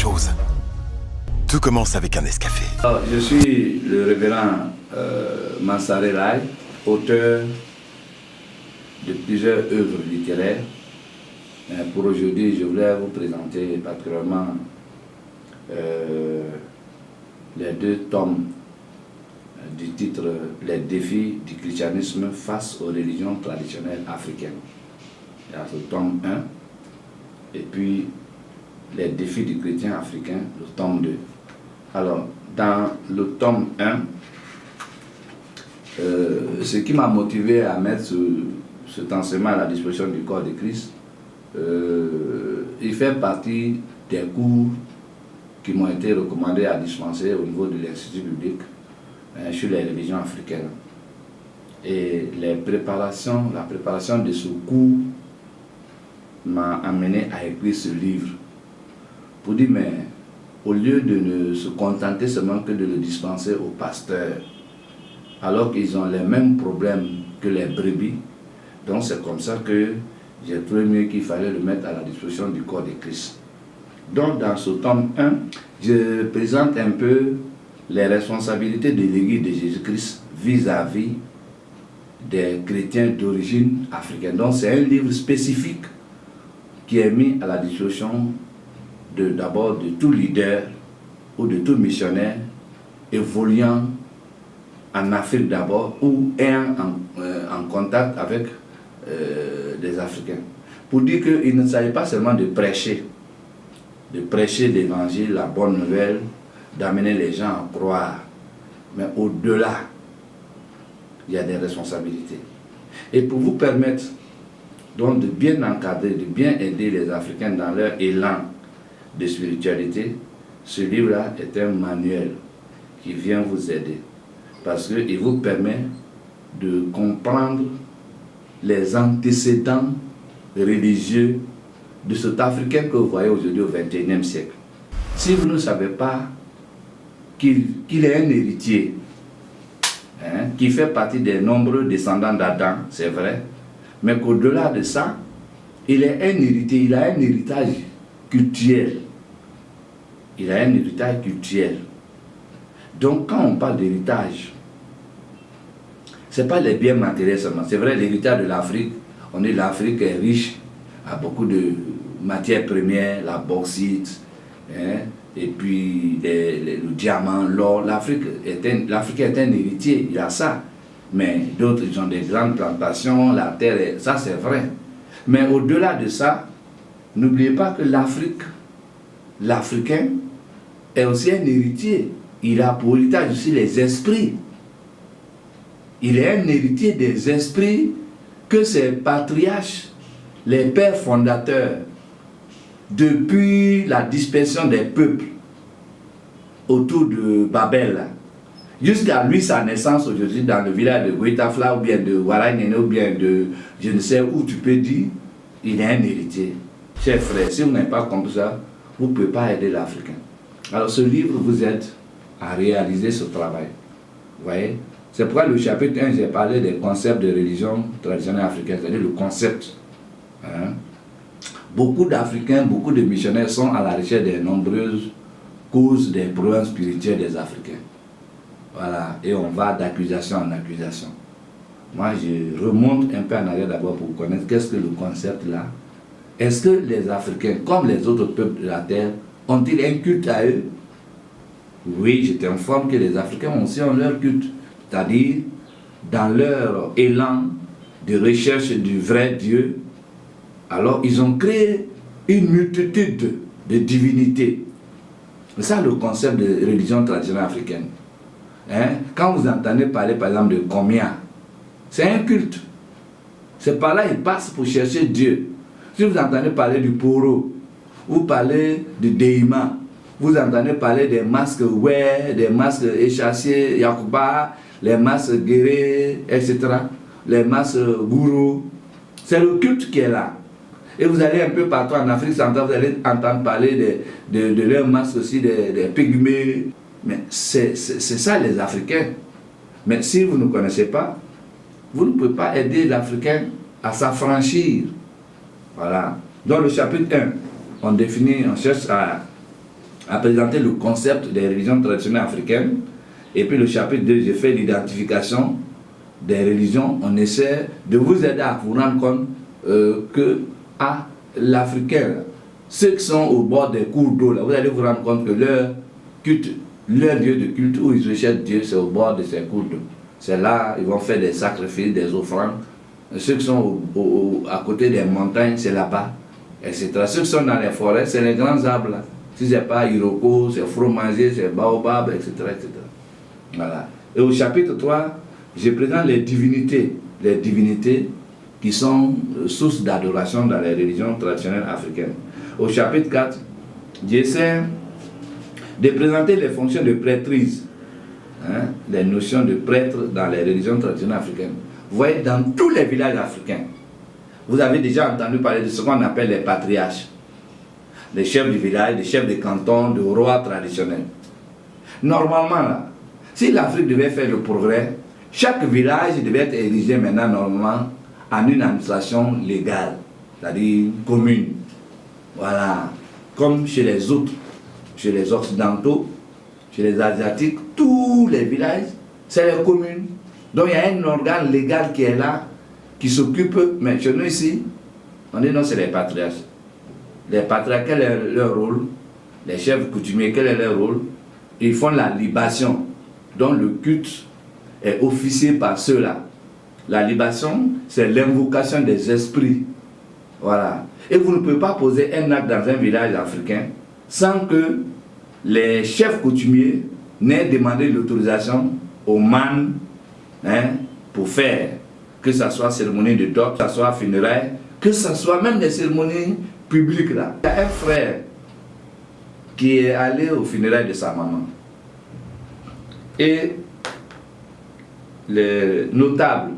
chose. Tout commence avec un escafé. Je suis le révérend Mansare Rai, auteur de plusieurs œuvres littéraires. Pour aujourd'hui, je voulais vous présenter particulièrement les deux tomes du titre « Les défis du christianisme face aux religions traditionnelles africaines ». Il y a le tome 1 et puis « Les défis du chrétien africain », le tome 2. Alors, dans le tome 1, ce qui m'a motivé à mettre cet enseignement à la disposition du corps de Christ, il fait partie des cours qui m'ont été recommandés à dispenser au niveau de l'Institut biblique sur les religions africaines. Et la préparation de ce cours m'a amené à écrire ce livre pour dire, mais au lieu de ne se contenter seulement que de le dispenser aux pasteurs, alors qu'ils ont les mêmes problèmes que les brebis, donc c'est comme ça que j'ai trouvé mieux qu'il fallait le mettre à la disposition du corps de Christ. Donc dans ce tome 1, je présente un peu les responsabilités de l'Église de Jésus-Christ vis-à-vis des chrétiens d'origine africaine. Donc c'est un livre spécifique qui est mis à la disposition d'abord de tout leader ou de tout missionnaire évoluant en Afrique d'abord ou ayant en contact avec des Africains. Pour dire qu'il ne s'agit pas seulement de prêcher l'évangile, la bonne nouvelle, d'amener les gens à croire, mais au-delà, il y a des responsabilités. Et pour vous permettre donc de bien encadrer, de bien aider les Africains dans leur élan de spiritualité, ce livre-là est un manuel qui vient vous aider parce qu'il vous permet de comprendre les antécédents religieux de cet Africain que vous voyez aujourd'hui au XXIe siècle. Si vous ne savez pas qu'il est un héritier, qui fait partie des nombreux descendants d'Adam, c'est vrai, mais qu'au-delà de ça, il est un héritier, il a un héritage culturel. Il a un héritage culturel. Donc quand on parle d'héritage, ce n'est pas les biens matériels seulement. C'est vrai, l'héritage de l'Afrique, on dit l'Afrique est riche à beaucoup de matières premières, la bauxite, et puis le diamant, l'or. L'Afrique est un héritier, il y a ça. Mais d'autres, ils ont des grandes plantations, la terre, ça c'est vrai. Mais au-delà de ça, n'oubliez pas que l'Africain est aussi un héritier. Il a pour héritage aussi les esprits. Il est un héritier des esprits que ses patriarches, les pères fondateurs, depuis la dispersion des peuples autour de Babel, jusqu'à lui, sa naissance aujourd'hui dans le village de Goitafla, ou bien de Warangene, ou bien de je ne sais où tu peux dire, il est un héritier. Chers frères, si vous n'avez pas compris ça, vous ne pouvez pas aider l'Africain. Alors ce livre vous aide à réaliser ce travail. Vous voyez? C'est pourquoi le chapitre 1, j'ai parlé des concepts de religion traditionnelle africaine, c'est-à-dire le concept. Beaucoup d'Africains, beaucoup de missionnaires sont à la recherche des nombreuses causes des problèmes spirituels des Africains. Voilà, et on va d'accusation en accusation. Moi, je remonte un peu en arrière d'abord pour connaître qu'est-ce que le concept là. Est-ce que les Africains, comme les autres peuples de la terre, ont-ils un culte à eux? Oui, je t'informe que les Africains aussi ont leur culte. C'est-à-dire, dans leur élan de recherche du vrai Dieu, alors ils ont créé une multitude de divinités. C'est ça le concept de religion traditionnelle africaine. Quand vous entendez parler par exemple de Komia, c'est un culte. C'est par là qu'ils passent pour chercher Dieu. Si vous entendez parler du Poro, vous parlez de Deima, vous entendez parler des masques Oué, des masques Échassier, Yakuba, les masques Guéré, etc., les masques Gourou. C'est le culte qui est là. Et vous allez un peu partout en Afrique centrale, vous allez entendre parler de leurs masques aussi, des pygmées. Mais c'est ça les Africains. Mais si vous ne connaissez pas, vous ne pouvez pas aider l'Africain à s'affranchir. Voilà. Dans le chapitre 1, on définit, on cherche à a présenté le concept des religions traditionnelles africaines. Et puis le chapitre 2, j'ai fait l'identification des religions. On essaie de vous aider à vous rendre compte que l'Africain, ceux qui sont au bord des cours d'eau, vous allez vous rendre compte que leur culte, leur lieu de culte où ils recherchent Dieu, c'est au bord de ces cours d'eau. C'est là ils vont faire des sacrifices, des offrandes. Ceux qui sont à côté des montagnes, c'est là-bas, etc. Ceux qui sont dans les forêts, c'est les grands arbres là. Si ce n'est pas Iroko, c'est fromager, c'est baobab, etc., etc. Voilà. Et au chapitre 3, je présente les divinités qui sont source d'adoration dans les religions traditionnelles africaines. Au chapitre 4, j'essaie de présenter les fonctions de prêtrise, les notions de prêtre dans les religions traditionnelles africaines. Vous voyez, dans tous les villages africains, vous avez déjà entendu parler de ce qu'on appelle les patriarches, les chefs du village, les chefs de canton, de rois traditionnels. Normalement, là, si l'Afrique devait faire le progrès, chaque village devait être érigé maintenant normalement en une administration légale, c'est-à-dire commune. Voilà, comme chez les autres, chez les Occidentaux, chez les Asiatiques, tous les villages, c'est les communes. Donc il y a un organe légal qui est là, qui s'occupe, mais chez nous ici, on dit non, c'est les patriarches. Les patriarches, quel est leur rôle? Les chefs coutumiers, quel est leur rôle? Ils font la libation, dont le culte est officié par ceux-là. La libation, c'est l'invocation des esprits. Voilà. Et vous ne pouvez pas poser un acte dans un village africain sans que les chefs coutumiers n'aient demandé l'autorisation aux man pour faire, que ce soit cérémonie de dot, que ce soit funérailles, que ce soit même des cérémonies publiques là. Il y a un frère qui est allé aux funérailles de sa maman. Et les notables,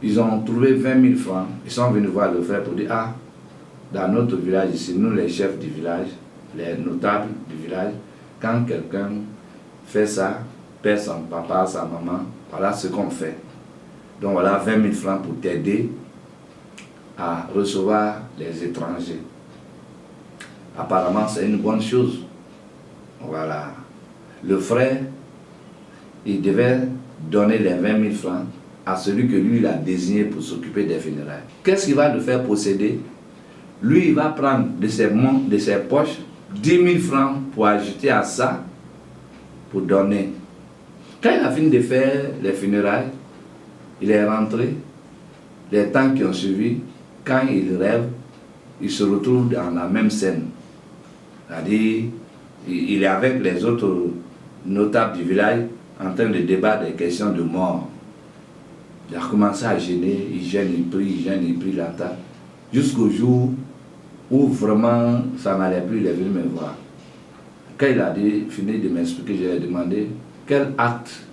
ils ont trouvé 20 000 francs. Ils sont venus voir le frère pour dire, dans notre village ici, nous les chefs du village, les notables du village, quand quelqu'un fait ça, perd son papa, sa maman, voilà ce qu'on fait. Donc voilà 20 000 francs pour t'aider à recevoir les étrangers. Apparemment, c'est une bonne chose. Voilà. Le frère, il devait donner les 20 000 francs à celui que lui il a désigné pour s'occuper des funérailles. Qu'est-ce qu'il va le faire posséder? Lui, il va prendre de ses poches 10 000 francs pour ajouter à ça, pour donner. Quand il a fini de faire les funérailles, il est rentré. Les temps qui ont suivi, quand il rêve, il se retrouve dans la même scène. C'est-à-dire, il est avec les autres notables du village en train de débattre des questions de mort. Il a commencé à gêner, il gêne, il prie la table. Jusqu'au jour où vraiment ça n'allait plus, il est venu me voir. Quand il a fini de m'expliquer, je lui ai demandé quel acte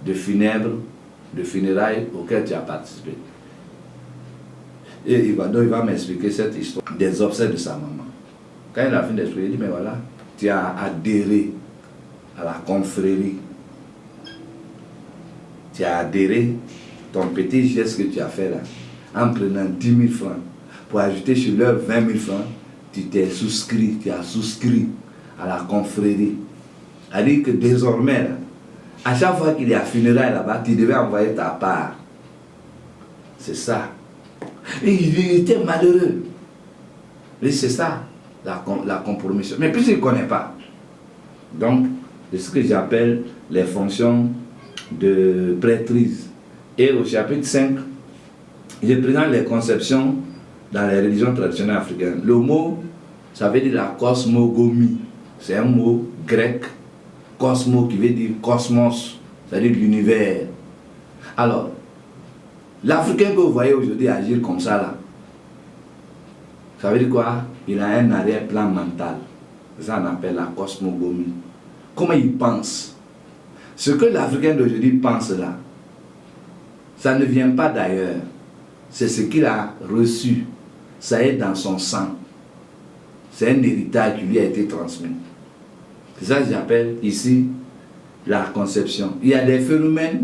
de funérailles auquel tu as participé. Et il va m'expliquer cette histoire des obsèques de sa maman. Quand il a fini d'expliquer, il dit, mais voilà, tu as adhéré à la confrérie. Tu as adhéré, ton petit geste que tu as fait là, en prenant 10 000 francs, pour ajouter sur leurs 20 000 francs, tu as souscrit à la confrérie. C'est-à-dire que désormais, là, à chaque fois qu'il y a funérailles là-bas, tu devais envoyer ta part. C'est ça. Et il était malheureux. Et c'est ça, la compromission. Mais puisqu'il ne connaît pas. Donc, c'est ce que j'appelle les fonctions de prêtrise. Et au chapitre 5, je présente les conceptions dans les religions traditionnelles africaines. Le mot, ça veut dire la cosmogonie. C'est un mot grec, cosmo, qui veut dire cosmos, c'est-à-dire l'univers. Alors, l'Africain que vous voyez aujourd'hui agir comme ça, là, ça veut dire quoi? Il a un arrière-plan mental. Ça on appelle la cosmogonie. Comment il pense? Ce que l'Africain d'aujourd'hui pense là, ça ne vient pas d'ailleurs. C'est ce qu'il a reçu. Ça est dans son sang. C'est un héritage qui lui a été transmis. C'est ça que j'appelle ici la conception. Il y a des phénomènes.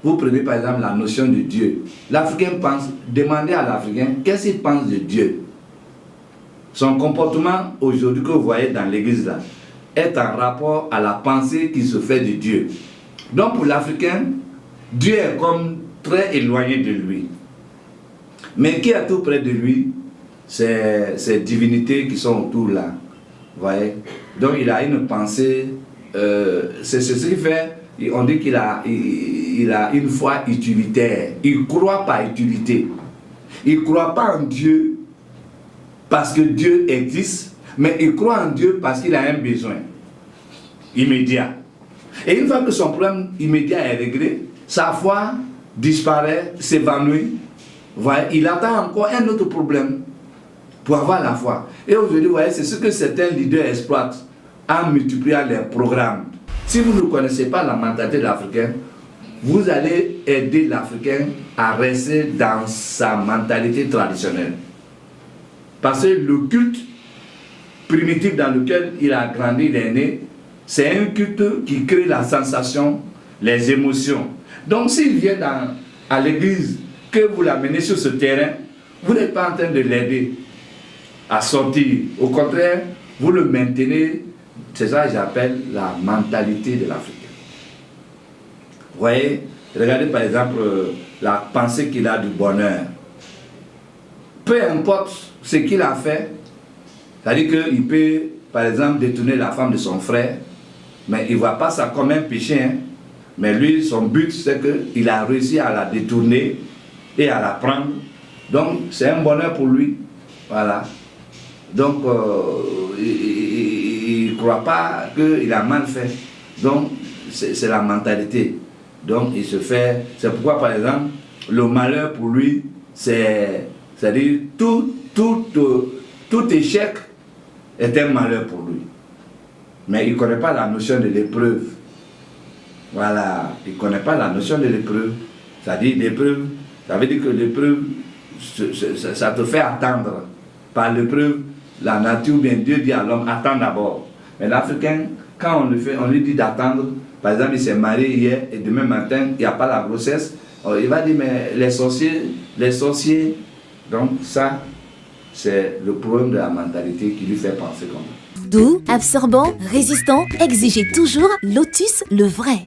Vous prenez par exemple la notion de Dieu. L'Africain pense, demandez à l'Africain qu'est-ce qu'il pense de Dieu. Son comportement aujourd'hui que vous voyez dans l'église là est en rapport à la pensée qui se fait de Dieu. Donc pour l'Africain, Dieu est comme très éloigné de lui. Mais qui est tout près de lui, c'est ces divinités qui sont autour là. Vous voyez? Donc il a une pensée, c'est ce qui fait, on dit qu'il a une foi utilitaire. Il croit par utilité. Il ne croit pas en Dieu parce que Dieu existe, mais il croit en Dieu parce qu'il a un besoin immédiat. Et une fois que son problème immédiat est réglé, sa foi disparaît, s'évanouit. Il attend encore un autre problème pour avoir la foi. Et aujourd'hui, vous voyez, c'est ce que certains leaders exploitent en multipliant les programmes. Si vous ne connaissez pas la mentalité de l'Africain, vous allez aider l'Africain à rester dans sa mentalité traditionnelle. Parce que le culte primitif dans lequel il a grandi, il est né, c'est un culte qui crée la sensation, les émotions. Donc s'il vient à l'église, que vous l'amenez sur ce terrain, vous n'êtes pas en train de l'aider à sortir. Au contraire, vous le maintenez. C'est ça que j'appelle la mentalité de l'Africain. Vous voyez, regardez par exemple la pensée qu'il a du bonheur. Peu importe ce qu'il a fait, c'est-à-dire qu'il peut, par exemple, détourner la femme de son frère, mais il ne voit pas ça comme un péché. Hein. Mais lui, son but, c'est qu'il a réussi à la détourner et à la prendre. Donc, c'est un bonheur pour lui. Voilà. Donc, il ne croit pas qu'il a mal fait. Donc, c'est la mentalité. Donc, il se fait... C'est pourquoi, par exemple, le malheur pour lui, c'est-à-dire tout échec est un malheur pour lui. Mais il ne connaît pas la notion de l'épreuve. Voilà. Il ne connaît pas la notion de l'épreuve. C'est-à-dire l'épreuve, ça veut dire que l'épreuve, ça te fait attendre. Par l'épreuve, la nature, bien Dieu dit à l'homme, attends d'abord. Mais l'Africain, quand on lui dit d'attendre, par exemple, il s'est marié hier et demain matin, il n'y a pas la grossesse, il va dire, mais les sorciers, donc ça, c'est le problème de la mentalité qui lui fait penser comme ça. Doux, absorbant, résistant, exigez toujours Lotus le vrai.